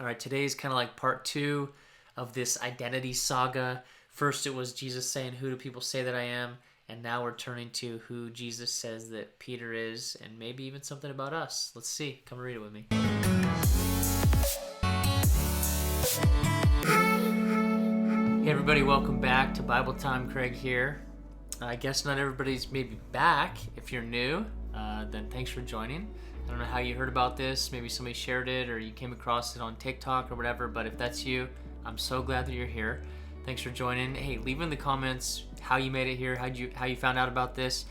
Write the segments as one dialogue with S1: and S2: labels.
S1: All right, today is kind of like part 2 of this identity saga. First, it was Jesus saying, "Who do people say that I am?" And now we're turning to who Jesus says that Peter is, and maybe even something about us. Let's see. Come read it with me. Hey everybody, welcome back to Bible Time. Craig here. I guess not everybody's maybe back. If you're new, then thanks for joining. I don't know how you heard about this. Maybe somebody shared it or you came across it on TikTok or whatever, but if that's you, I'm so glad that you're here. Thanks for joining. Hey, leave in the comments how you made it here, how you found out about this.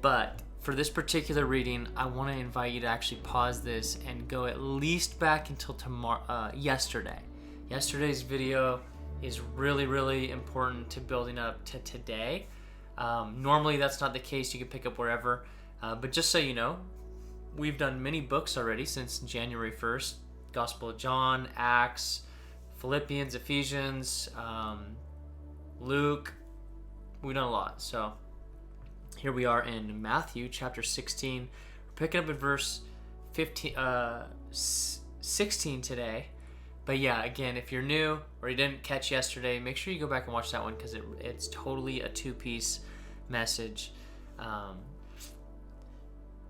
S1: But for this particular reading, I want to invite you to actually pause this and go at least back until yesterday. Yesterday's video is really, really important to building up to today. Normally that's not the case. You can pick up wherever. But just so you know, we've done many books already since January 1st. Gospel of John, Acts, Philippians, Ephesians, Luke. We've done a lot. So here we are in Matthew chapter 16. We're picking up at verse 16 today. But yeah, again, if you're new or you didn't catch yesterday, make sure you go back and watch that one because it's totally a two-piece message.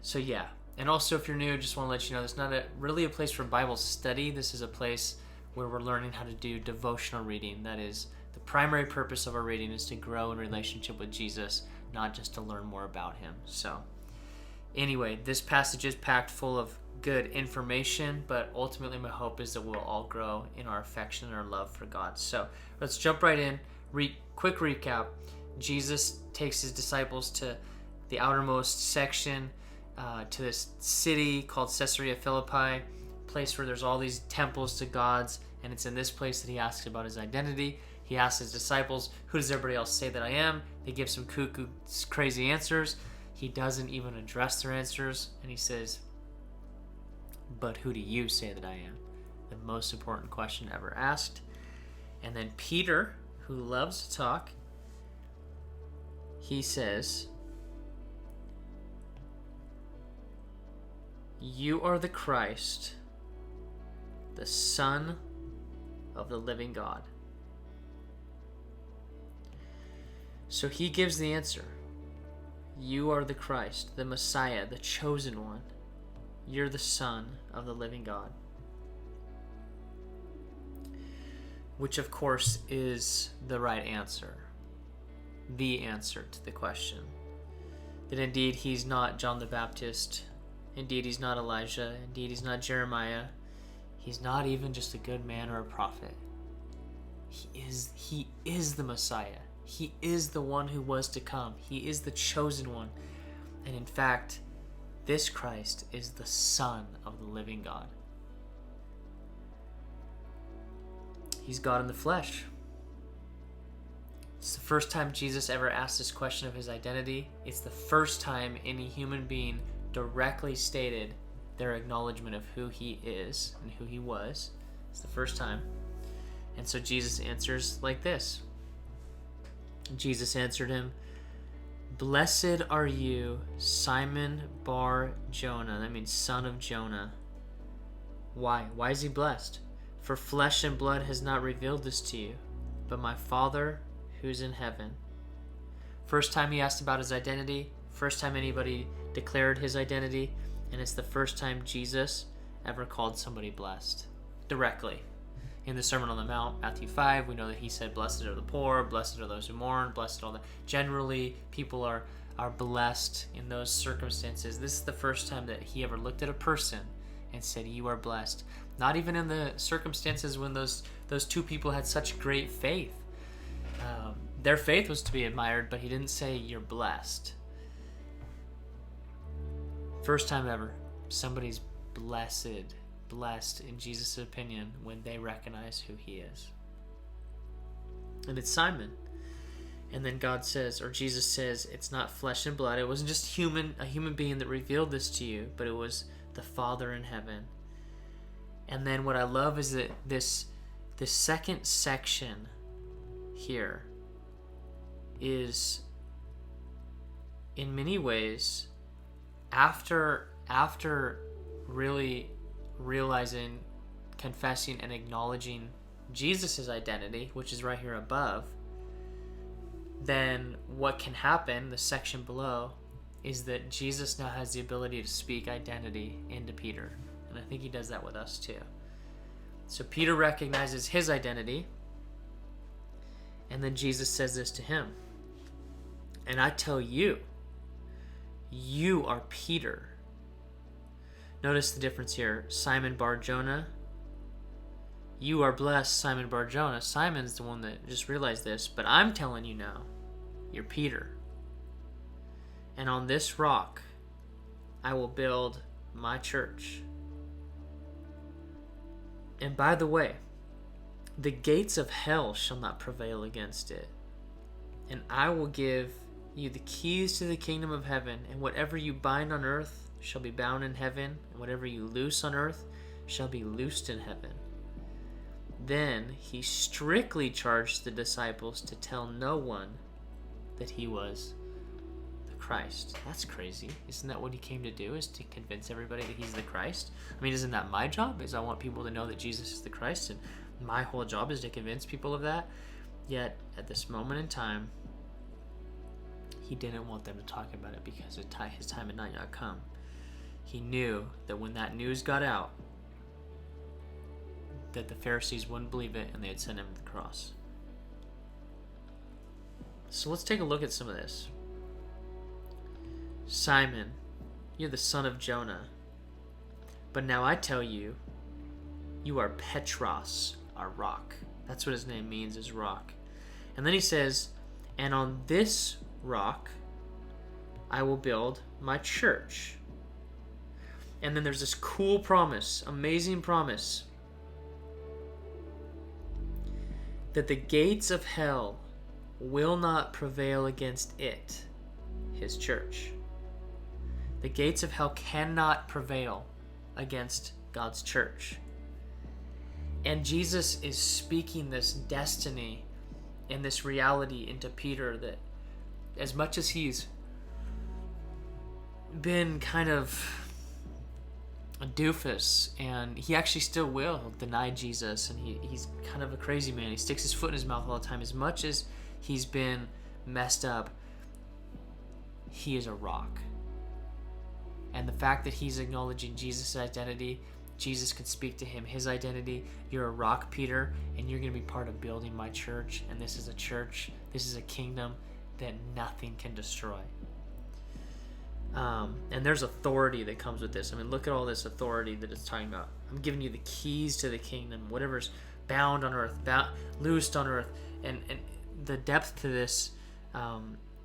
S1: So yeah. And also, if you're new, just want to let you know, it's not really a place for Bible study. This is a place where we're learning how to do devotional reading. That is, the primary purpose of our reading is to grow in relationship with Jesus, not just to learn more about him. So anyway, this passage is packed full of good information, but ultimately my hope is that we'll all grow in our affection and our love for God. So let's jump right in. Quick recap. Jesus takes his disciples to the outermost section, to this city called Caesarea Philippi, place where there's all these temples to gods, and it's in this place that he asks about his identity. He asks his disciples, "Who does everybody else say that I am?" They give some cuckoo, crazy answers. He doesn't even address their answers, and he says, "But who do you say that I am?" The most important question ever asked. And then Peter, who loves to talk, he says, "You are the Christ, the Son of the living God." So he gives the answer. You are the Christ, the Messiah, the chosen one. You're the Son of the living God. Which, of course, is the right answer. The answer to the question. That indeed he's not John the Baptist. Indeed, he's not Elijah. Indeed, he's not Jeremiah. He's not even just a good man or a prophet. He is the Messiah. He is the one who was to come. He is the chosen one. And in fact, this Christ is the Son of the living God. He's God in the flesh. It's the first time Jesus ever asked this question of his identity. It's the first time any human being directly stated their acknowledgement of who he is and who he was. It's the first time. And so Jesus answers like this. Jesus answered him, "Blessed are you, Simon Bar Jonah." That means son of Jonah. Why? Why is he blessed? "For flesh and blood has not revealed this to you, but my Father who's in heaven." First time he asked about his identity. First time anybody declared his identity. And it's the first time Jesus ever called somebody blessed. Directly. In the Sermon on the Mount, Matthew 5, we know that he said, "Blessed are the poor, blessed are those who mourn, blessed are all the..." Generally, people are blessed in those circumstances. This is the first time that he ever looked at a person and said, "You are blessed." Not even in the circumstances when those two people had such great faith. Their faith was to be admired, but he didn't say, "You're blessed." First time ever, somebody's blessed in Jesus' opinion when they recognize who he is. And it's Simon. And then God says, or Jesus says, it's not flesh and blood. It wasn't just a human being that revealed this to you, but it was the Father in heaven. And then what I love is that this second section here is in many ways after really realizing confessing and acknowledging Jesus' identity, which is right here above, then what can happen, the section below, is that Jesus now has the ability to speak identity into Peter. And I think he does that with us too. So Peter recognizes his identity, and then Jesus says this to him. And I tell you, you are Peter. Notice the difference here. Simon Bar-Jonah. You are blessed, Simon Bar-Jonah. Simon's the one that just realized this, but I'm telling you now, you're Peter. And on this rock, I will build my church. And by the way, the gates of hell shall not prevail against it. And I will give you the keys to the kingdom of heaven, and whatever you bind on earth shall be bound in heaven, and whatever you loose on earth shall be loosed in heaven. Then he strictly charged the disciples to tell no one that he was the Christ. That's crazy. Isn't that what he came to do, is to convince everybody that he's the Christ? I mean, isn't that my job? Is I want people to know that Jesus is the Christ, and my whole job is to convince people of that. Yet, at this moment in time, he didn't want them to talk about it because his time had not yet come. He knew that when that news got out, that the Pharisees wouldn't believe it, and they'd send him to the cross. So let's take a look at some of this. Simon, you're the son of Jonah. But now I tell you, you are Petros, our rock. That's what his name means, is rock. And then he says, and on this rock I will build my church. And then there's this cool promise, amazing promise, that the gates of hell will not prevail against it, his church. The gates of hell cannot prevail against God's church. And Jesus is speaking this destiny and this reality into Peter, that as much as he's been kind of a doofus, and he actually still will deny Jesus, and he's kind of a crazy man. He sticks his foot in his mouth all the time. As much as he's been messed up, he is a rock. And the fact that he's acknowledging Jesus' identity, Jesus can speak to him, his identity. You're a rock, Peter, and you're going to be part of building my church. And this is a church, this is a kingdom that nothing can destroy. And there's authority that comes with this. I mean, look at all this authority that it's talking about. I'm giving you the keys to the kingdom. Whatever's bound on earth, loosed on earth. And the depth to this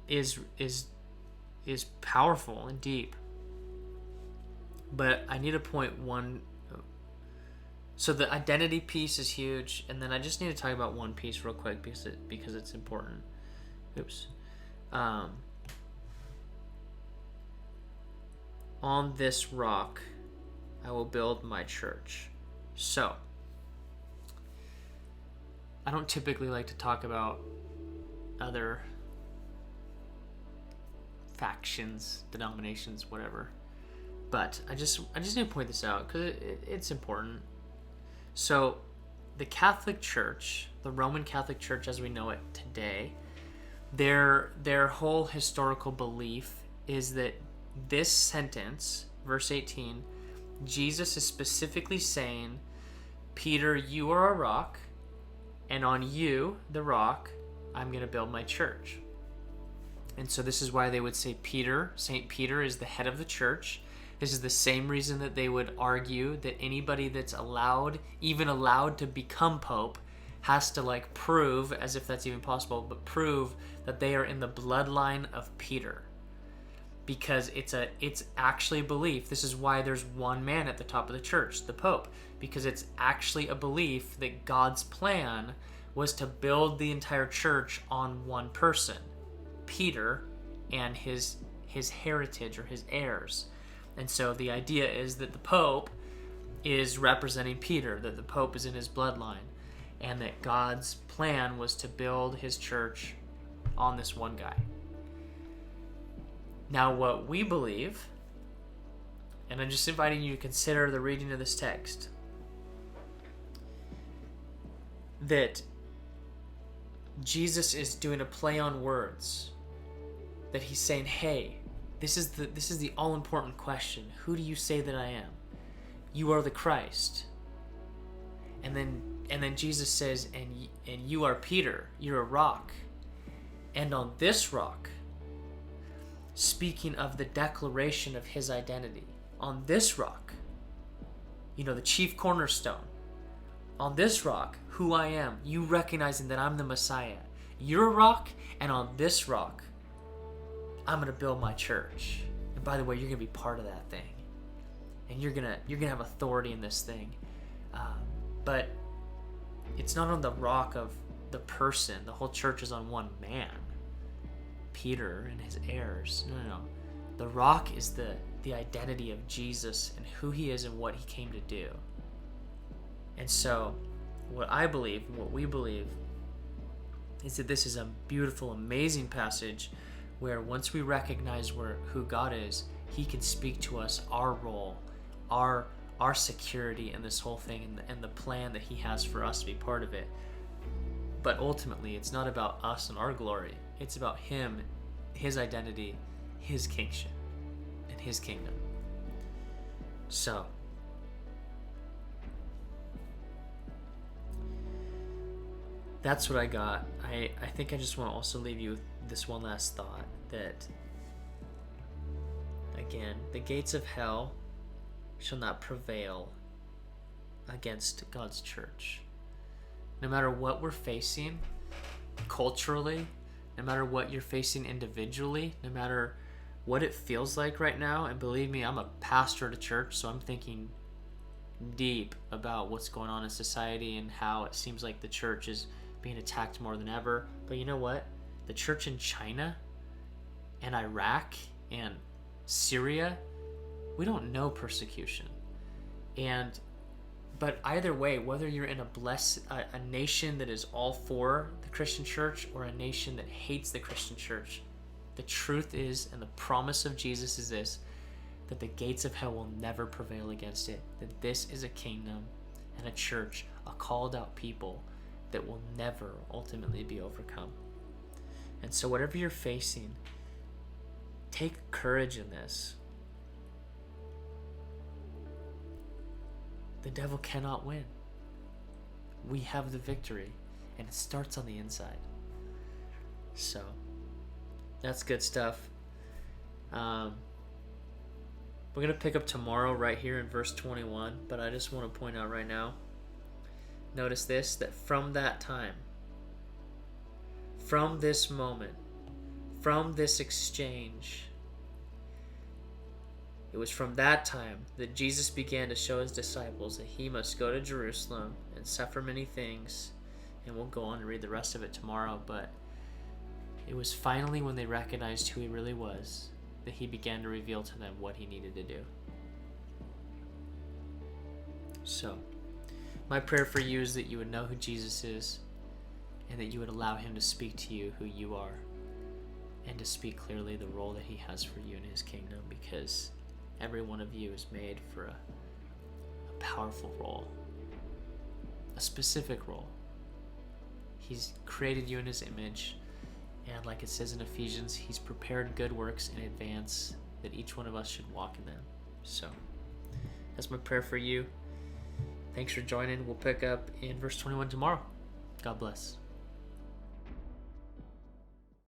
S1: is powerful and deep. But I need to point one. So the identity piece is huge, and then I just need to talk about one piece real quick because it's important. Oops. On this rock I will build my church. So, I don't typically like to talk about other factions, denominations, whatever. But I just need to point this out because it's important. So, the Catholic Church, the Roman Catholic Church as we know it today, their whole historical belief is that this sentence, verse 18, Jesus is specifically saying, Peter, you are a rock, and on you, the rock, I'm going to build my church. And so this is why they would say St. Peter is the head of the church. This is the same reason that they would argue that anybody that's even allowed to become pope, has to prove, as if that's even possible, but prove that they are in the bloodline of Peter. Because it's actually a belief. This is why there's one man at the top of the church, the Pope, because it's actually a belief that God's plan was to build the entire church on one person, Peter, and his heritage or his heirs. And so the idea is that the Pope is representing Peter, that the Pope is in his bloodline, and that God's plan was to build his church on this one guy. Now, what we believe, and I'm just inviting you to consider the reading of this text, that Jesus is doing a play on words, that he's saying, hey, this is the all-important question. Who do you say that I am? You are the Christ. And then Jesus says, and you are Peter, you're a rock. And on this rock, speaking of the declaration of his identity, on this rock, the chief cornerstone, on this rock, who I am, you recognizing that I'm the Messiah. You're a rock, and on this rock, I'm going to build my church. And by the way, you're going to be part of that thing. And you're gonna have authority in this thing. But it's not on the rock of the person. The whole church is on one man, Peter and his heirs. No. The rock is the identity of Jesus and who he is and what he came to do. And so what we believe is that this is a beautiful, amazing passage where once we recognize who God is, he can speak to us our role, our security in this whole thing, and the plan that he has for us to be part of it. But ultimately, it's not about us and our glory. It's about him, his identity, his kingship, and his kingdom. So, that's what I got. I think I just want to also leave you with this one last thought, that, again, the gates of hell shall not prevail against God's church. No matter what we're facing culturally, no matter what you're facing individually, no matter what it feels like right now, and believe me, I'm a pastor at a church, so I'm thinking deep about what's going on in society and how it seems like the church is being attacked more than ever. But you know what? The church in China and Iraq and Syria, we don't know persecution. But either way, whether you're in a nation that is all for the Christian church or a nation that hates the Christian church, the truth is, and the promise of Jesus is this, that the gates of hell will never prevail against it. That this is a kingdom and a church, a called out people that will never ultimately be overcome. And so whatever you're facing, take courage in this. The devil cannot win. We have the victory, and it starts on the inside. So, that's good stuff. We're going to pick up tomorrow right here in verse 21, but I just want to point out right now, notice this, that from that time, from this moment, from this exchange, it was from that time that Jesus began to show his disciples that he must go to Jerusalem and suffer many things. And we'll go on and read the rest of it tomorrow. But it was finally when they recognized who he really was that he began to reveal to them what he needed to do. So, my prayer for you is that you would know who Jesus is and that you would allow him to speak to you who you are and to speak clearly the role that he has for you in his kingdom, because every one of you is made for a powerful role, a specific role. He's created you in his image, and like it says in Ephesians, he's prepared good works in advance that each one of us should walk in them. So that's my prayer for you. Thanks for joining. We'll pick up in verse 21 tomorrow. God bless.